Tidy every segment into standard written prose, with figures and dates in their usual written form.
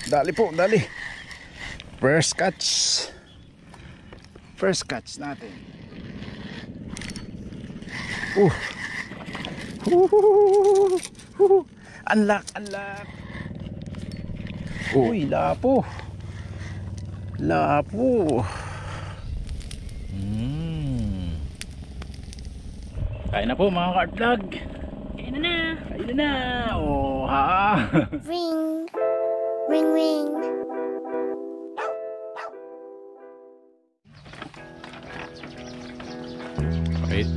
Dali po, dali. First catch. First catch natin. Unlock, unlock. Uy, lapo. Lapo. Kain na po mga ka-vlog. Kain na na. Kain na na. Oh, ha. Ring, ring, ring.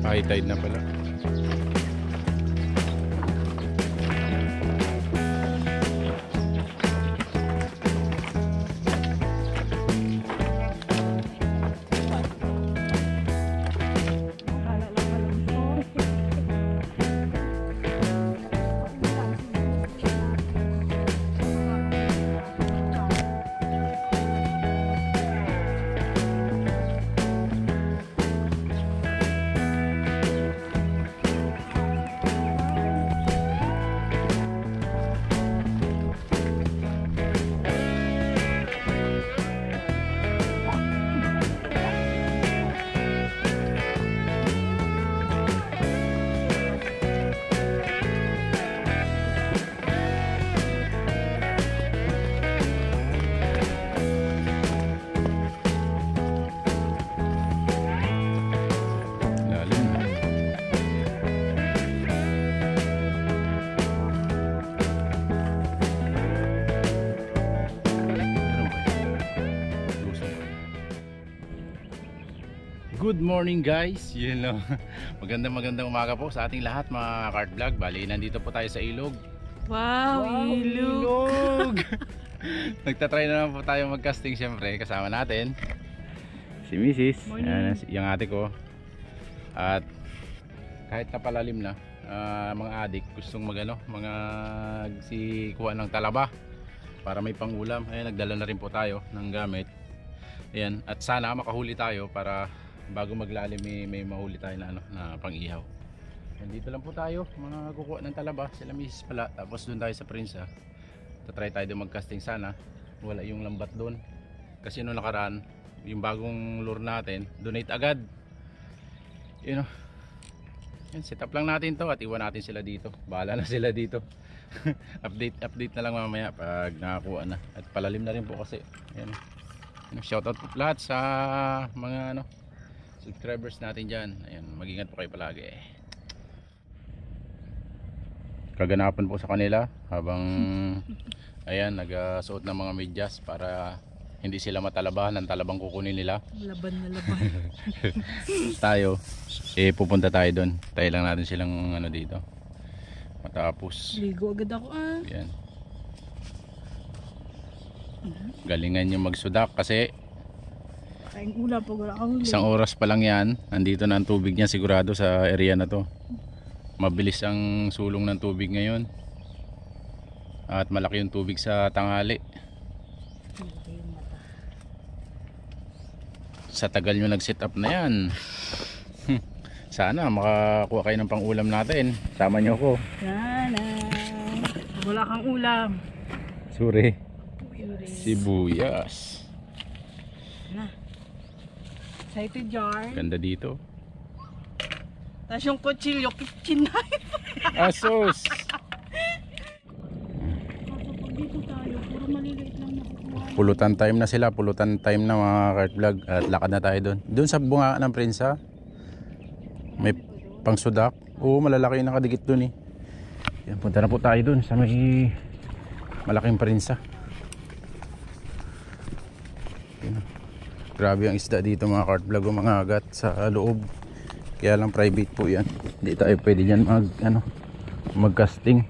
High tide na pala. Good morning guys. Yun lang. Magandang umaga po sa ating lahat mga Kart Vlog. Bali, nandito po tayo sa ilog. Wow, ilog. Nagtatry na naman po tayo mag-casting syempre. Kasama natin si Mrs. Yan, yung ate ko. At kahit napalalim na, mga adik gustong kuha ng talaba para may pangulam. Ayan, nagdala na rin po tayo ng gamit. Ayan, at sana makahuli tayo para bago maglalim may mahuli tayo na pang-ihaw. Dito lang po tayo mga kukuha ng talaba, sila misis pala. Tapos doon tayo sa Prinsa. Tatry tayo doon mag-casting sana. Wala yung lambat doon. Kasi noong nakaraan, yung bagong lure natin, donate agad. You know. Yan, set up lang natin to at iwan natin sila dito. Bahala na sila dito. update na lang mamaya pag nakakuha na. At palalim na rin po kasi. Yan. Shoutout po lahat sa mga subscribers natin dyan. Ayan, mag-ingat po kayo palagi. Kaganapan po sa kanila habang ayan, nagsuot ng mga medyas para hindi sila matalabahan ng talabang kukunin nila. Laban na laban. Tayo, pupunta tayo doon. Tayo lang natin silang dito. Matapos. Ligo agad ako Ayan. Galingan yung magsudak kasi kain ulam pag wala kang huli. isang oras pa lang yan, nandito na ang tubig niya sigurado sa area na to. Mabilis ang sulong ng tubig ngayon at malaki yung tubig sa tanghali. Sa tagal nyo nag set up na yan, sana makakuha kayo ng pang-ulam natin. Sama nyo ko. Sana wala kang ulam. Suri, sibuyas Na. Excited jar. ganda dito. Tapos yung kutsilyo, kitchen knife. Asos. Kapag dito tayo, puro maliliit lang nakukuha. Pulutan time na sila, pulutan time na mga Kart Vlog. At lakad na tayo doon. Doon sa bunga ng Prinsa, may pangsudak. Oo, malalaki yung nakadikit doon eh. Yan, punta na po tayo doon sa may malaking Prinsa. Yan. Grabe ang isda dito mga Kart Vlog, mga agat sa loob. Kaya lang private po yan. Hindi tayo pwede dyan mag-casting.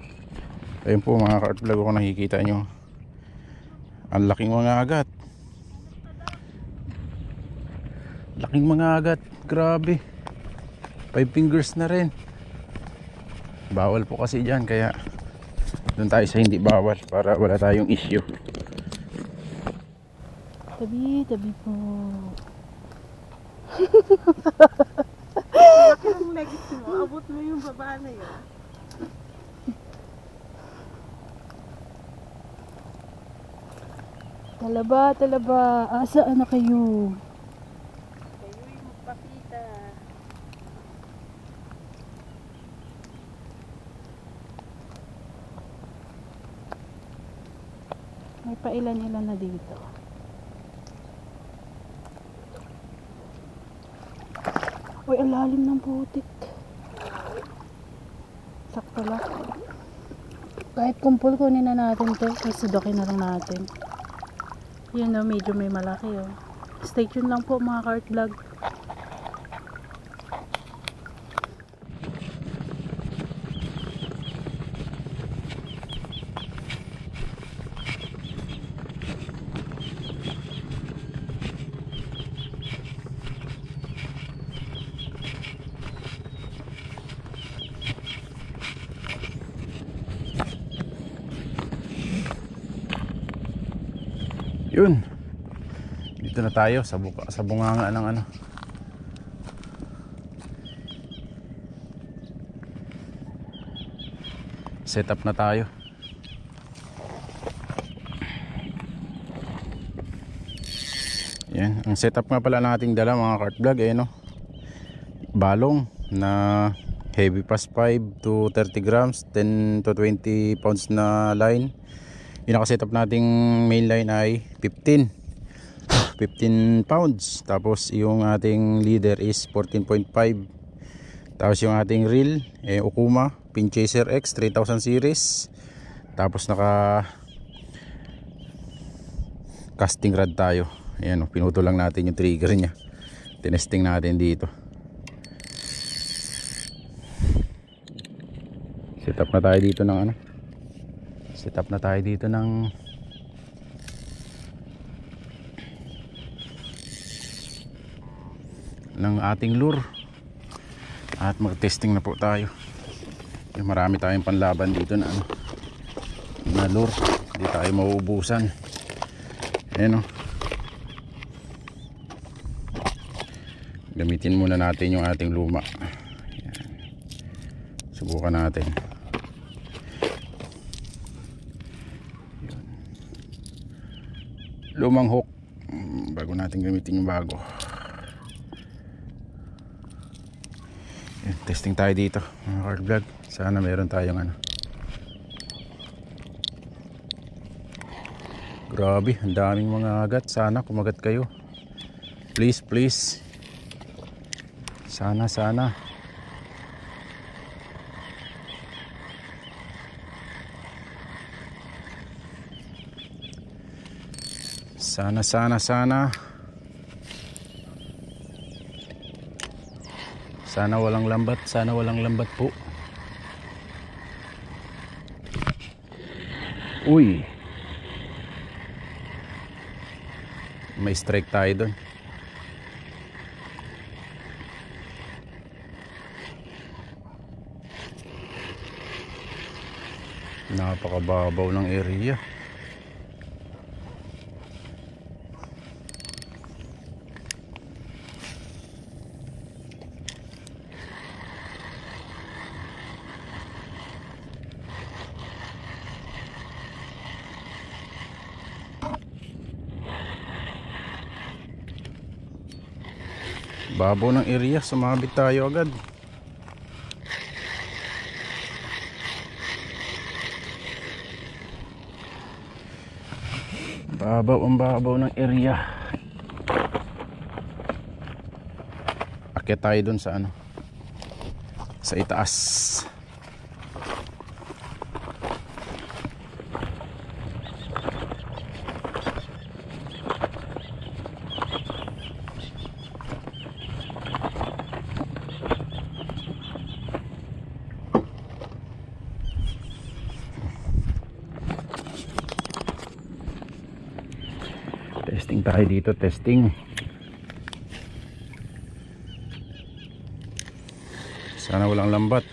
Ayun po mga Kart Vlog, kung nakikita nyo, ang laking mga agat. Laking mga agat, grabe. 5 fingers na rin. Bawal po kasi dyan, kaya doon tayo sa hindi bawal para wala tayong issue. Tabi po. Laki ng legs mo, abot mo yung baba na yun. Talaba, talaba. Asaan na kayo? Kayo'y magpakita. May pailan-ilan na dito. Uy, ang lalim ng putik. Sakto lang. Kahit kumpul, kunin na natin to. Susudokin na lang natin. Yan o, medyo may malaki o. Stay tuned lang po mga cart vlog. Yun. Dito na tayo sa bunganga ng ano. Set up na tayo. Yan, ang setup nga pala ng ating dala mga cart vlog no. Balong na heavy pass 5 to 30 grams, 10 to 20 pounds na line. Yung nakasetup nating main line ay 15 pounds. Tapos yung ating leader is 14.5. Tapos yung ating reel Okuma Pinchaser X 3000 series. Tapos naka casting rod tayo. Ayan, pinuto lang natin yung trigger nya. Tinesting natin dito. Setup na tayo dito ng ano. Setup na tayo dito ng ating lure. At mag-testing na po tayo. Marami tayong panlaban dito na ano, na lure. Hindi tayo mauubusan. Ayan o. Gamitin muna natin yung ating luma. Ayan. Subukan natin. Lumang hook bago natin gamitin yung bago. Ayan, testing tayo dito mga cart vlog. Sana meron tayong ano. Grabe, ang daming mga agat. Sana kumagat kayo. Please, please. Sana, sana. Sana, sana, sana. Sana walang lambat. Sana walang lambat po. Uy. May strike tayo doon. Napakababaw ng area. Babaw ng area, sumabit tayo agad. Ang babaw ng area. Akyat tayo dun sa ano, sa itaas. Testing tayo dito, testing. Sana walang lambat.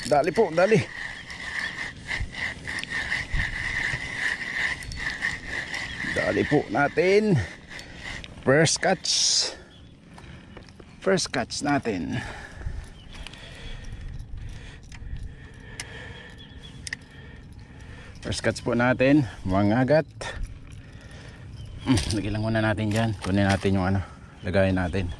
Dali po, dali. Dali po natin. First catch. First catch natin. First catch po natin, mangagat. Lagyan lang muna natin dyan. Kunin natin yung ano, lagayin natin.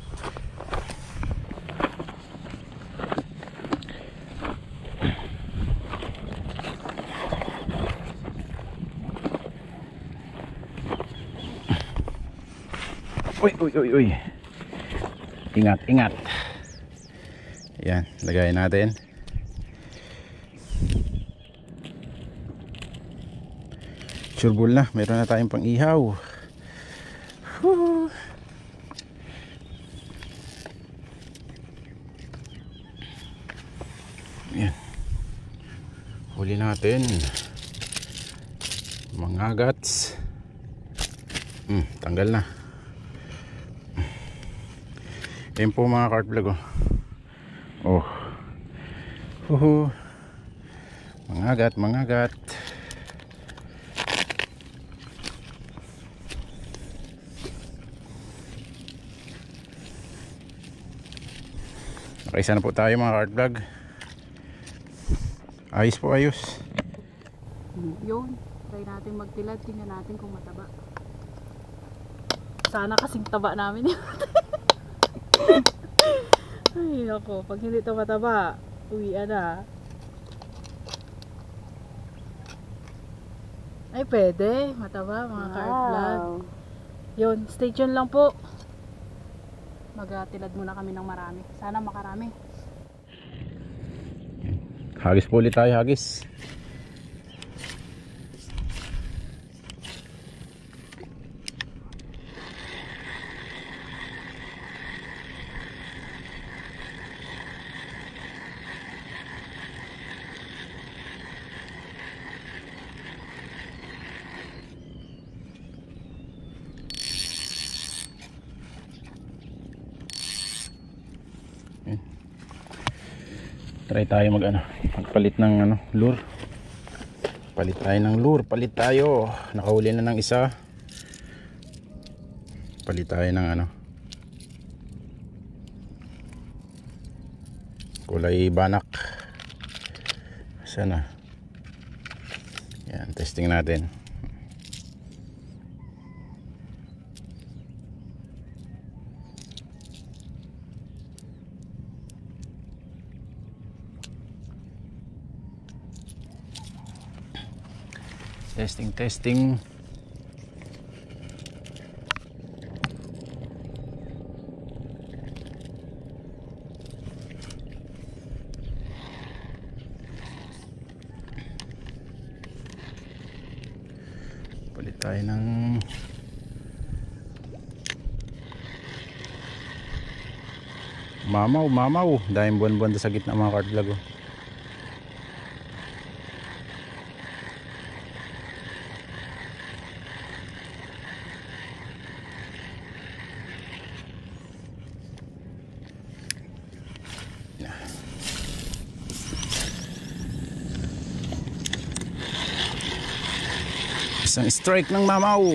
Uy. Ingat, ingat. Yan, lagayin natin. Sureball na, meron na tayong pang ihaw. Woo. Yan. Huli natin. Mga agats. Tanggal na. Yan po mga cart vlog. Mangagat, mangagat. Okay, sana po tayo mga cart vlog. Ayos po, ayos. Yun, try natin magtilad. Tingnan natin kung mataba. Sana kasing taba namin yun. Ay nako, pag hindi ito mataba, uwian na. Ay pwede, mataba mga cart vlog. Yun, stay tuned lang po. Magtilad muna kami ng marami. Sana makarami. Hagis po ulit tayo, hagis. Try tayo magpalit ng lure. Palit tayo ng lure, palit tayo. Nakahuli na ng isa. Palit tayo ng kulay banak. Sana. Yan, testing natin. Testing. Palit tayo ng mamaw. Dahil buwan-buwan sa gitna mga cart vlog. Isang strike ng mamaw.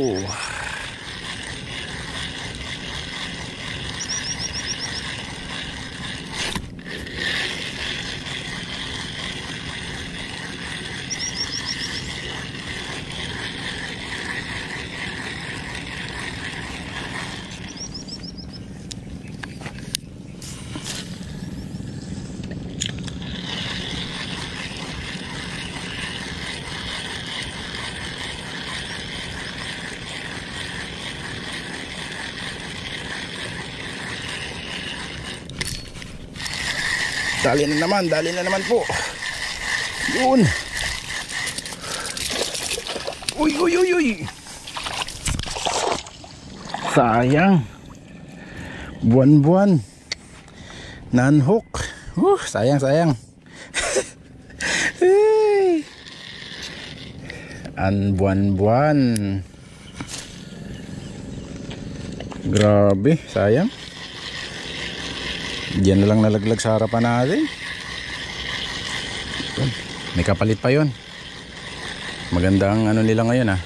Dali na naman po. Yun. Uy. Sayang. Buwan-buwan. Non-hook. Sayang. An buwan-buwan. Grabe, sayang. Diyan na lang nalaglag sa harapan natin. May kapalit pa yon. Maganda ang ano nila ngayon ah.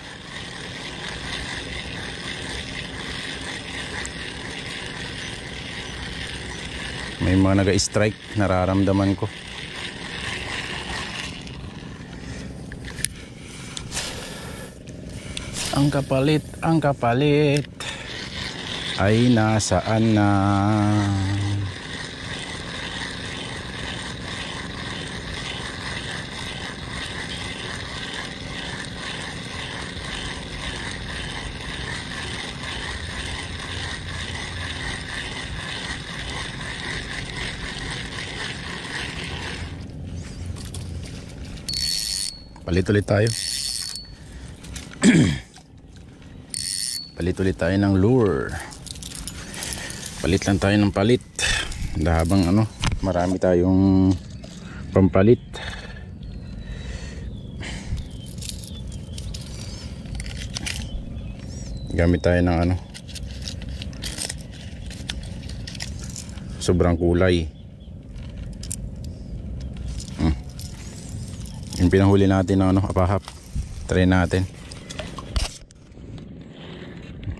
May mga naga-strike, nararamdaman ko. Ang kapalit ay nasaan na? Palit ulit tayo. Palit ulit tayo ng lure. Palit lang tayo ng palit. Habang ano, marami tayong pampalit. Gamit tayo ng ano, sobrang kulay. Yung pinahuli natin ng ano, apahap. Try natin.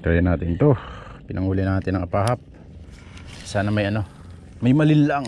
Try natin to. Pinanghuli natin ng apahap. Sana may ano, may malilang.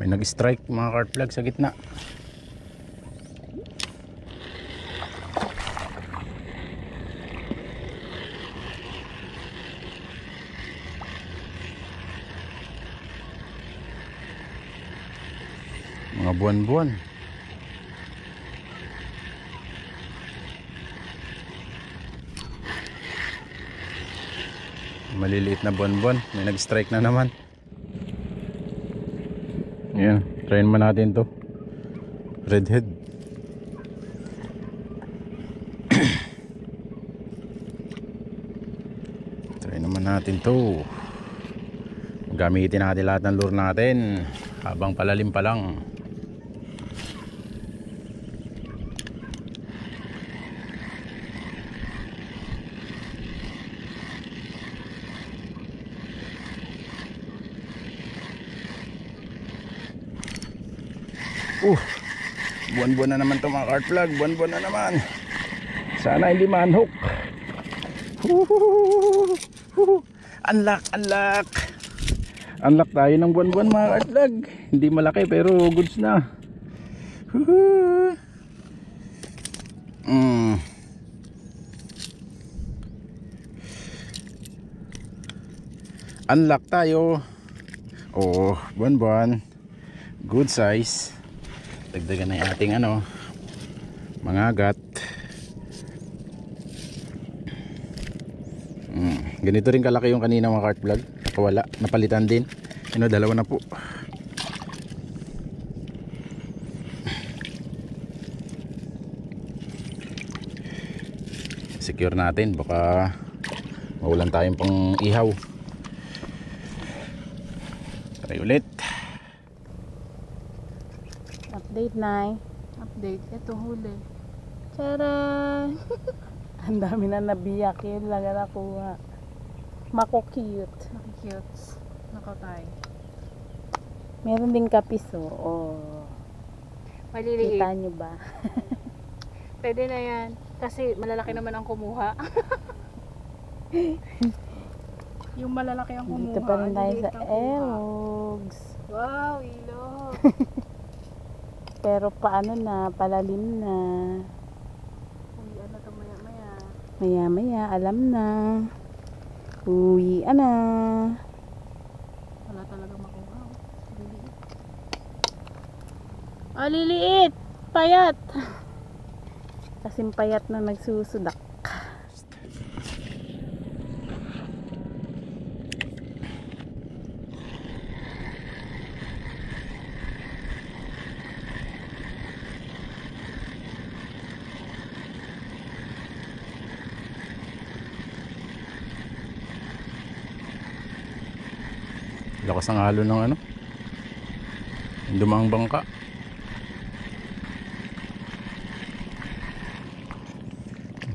May nag-strike mga cart plug sa gitna. Mga buwan-buwan. Maliliit na buwan-buwan. May nag-strike na naman. Ayan, try naman natin to. Redhead. Try naman natin to. Gamitin natin lahat ng lure natin habang palalim pa lang. Buwan-buwan na naman to mga cart plug. Buwan-buwan na naman. Sana hindi manhook. Unlock, unlock. Unlock tayo ng buwan-buwan mga cart plug. Hindi malaki pero goods na. Unlock tayo. Oh, buwan-buwan. Good size. Dagdagan na yung ating ano, mga agat. Ganito rin kalaki yung kanina mga cart plug. Nakawala, napalitan din. Ano, dalawa na po. Secure natin, baka mawalan tayong pang ihaw. Try ulit. Update na. Update. Ito huli. Tara! Ang dami na nabiyak. Yun lang na nakuha. Mako-cute. Nakikute. Nakatay. Meron ding kapiso. Oh. Maliliit. Kita nyo ba? Pwede na yan. Kasi malalaki naman ang kumuha. Yung malalaki ang kumuha. Dito pa rin tayo maliliit sa ang kumuha. Elogs. Wow, ilog. Pero paano na? Palalim na. Uy, ano to maya maya. Maya maya, alam na. Uwi na. Wala talaga makuha. Liliit. Ah, liliit! Payat! Kasing payat na nagsusudak. Lakas ang halo ng ano, yung dumaang bangka.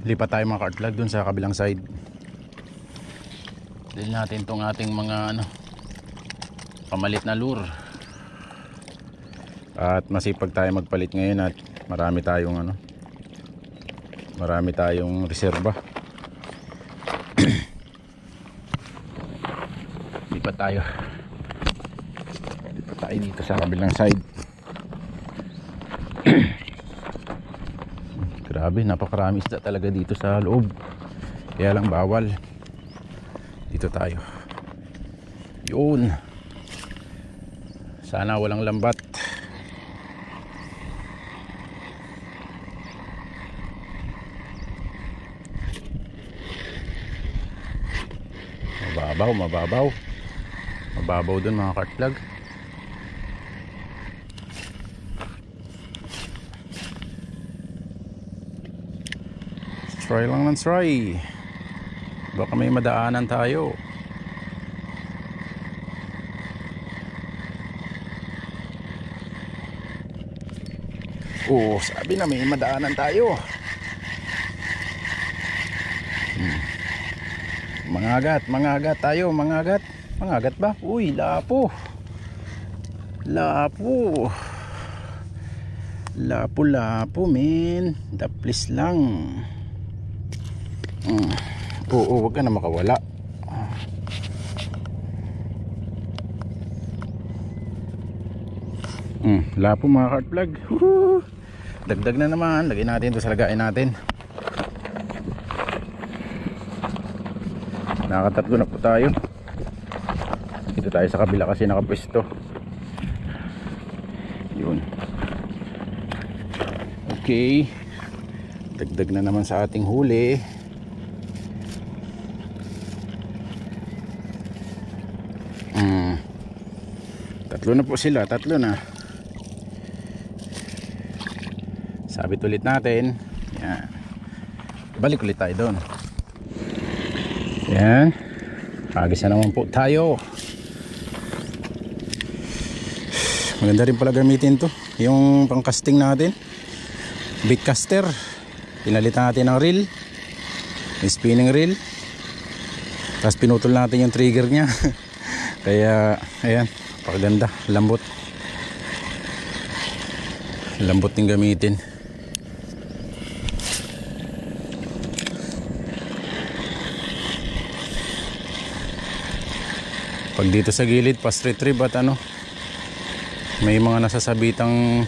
Lipat tayo mga ka-art vlog dun sa kabilang side. Dili natin tong ating mga ano, pamalit na lure. At masipag tayo magpalit ngayon at marami tayong reserba. Lipat tayo dito sa kabilang side. Grabe, napakarami isda talaga dito sa loob, kaya lang bawal. Dito tayo. Yun, sana walang lambat. Mababaw dun mga ka-art vlog. Try lang ng try, baka may madaanan tayo. Oh, sabi na may madaanan tayo. Mangagat tayo, mangagat ba? Uy, lapo men, daplis lang. Oo, wag ka na makawala. Lapo mga ka-art vlog. Dagdag na naman, lagyan natin ito sa lagayan natin. Nakatatlo na po tayo. Dito tayo sa kabila kasi nakapwesto. Yun. Okay, dagdag na naman sa ating huli. Tatlo na po sila, tatlo na. Sabit ulit natin. Yan. Balik ulit tayo doon. Yan. Hagis na naman po tayo. Maganda rin pala gamitin to, yung pang casting natin, bait caster. Pinalitan natin ng reel, yung spinning reel, tapos pinutol natin yung trigger nya. Kaya ayan, pakaganda, lambot din gamitin. Pag dito sa gilid pa straight rib at may mga nasasabitang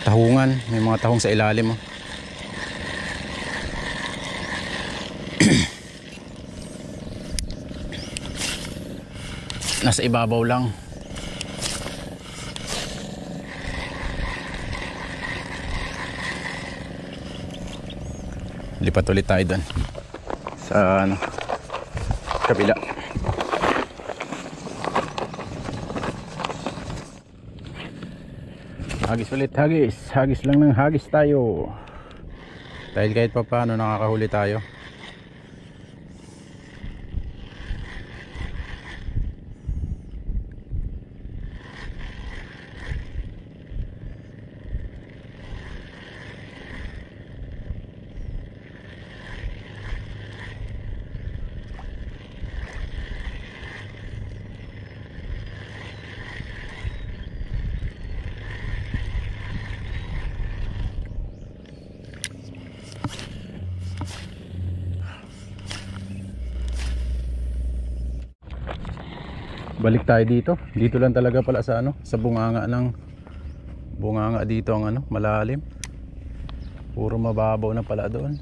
tahungan, may mga tahong sa ilalim. Nasa ibabaw lang. Lipat ulit tayo doon sa kabila. Hagis ulit, hagis lang ng hagis tayo, dahil kahit pa paano nakakahuli tayo. Balik tayo dito. Dito lang talaga pala sa sa bunganga dito ang malalim. Puro mababaw na pala doon.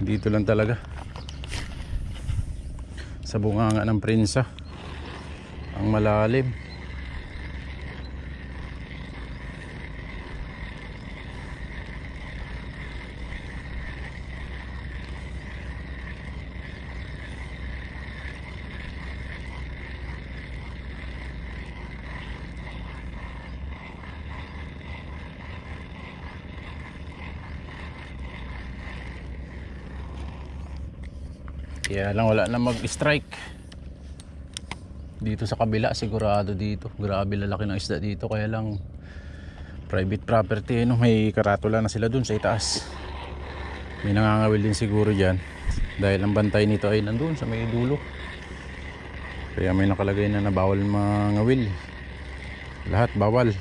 Dito lang talaga sa bunganga ng prinsa ang malalim. Kaya lang wala na mag-strike dito sa kabila, sigurado dito. Grabe lalaki ng isda dito, kaya lang private property, no? May karatula na sila dun sa itaas. May nangangawil din siguro dyan dahil ang bantay nito ay nandun sa may dulo, kaya may nakalagay na bawal mangawil. Lahat bawal.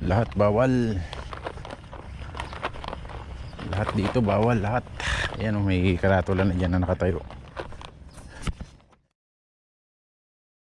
Lahat bawal. Lahat dito bawal, lahat. Ayan, may karatula na dyan na nakatayo.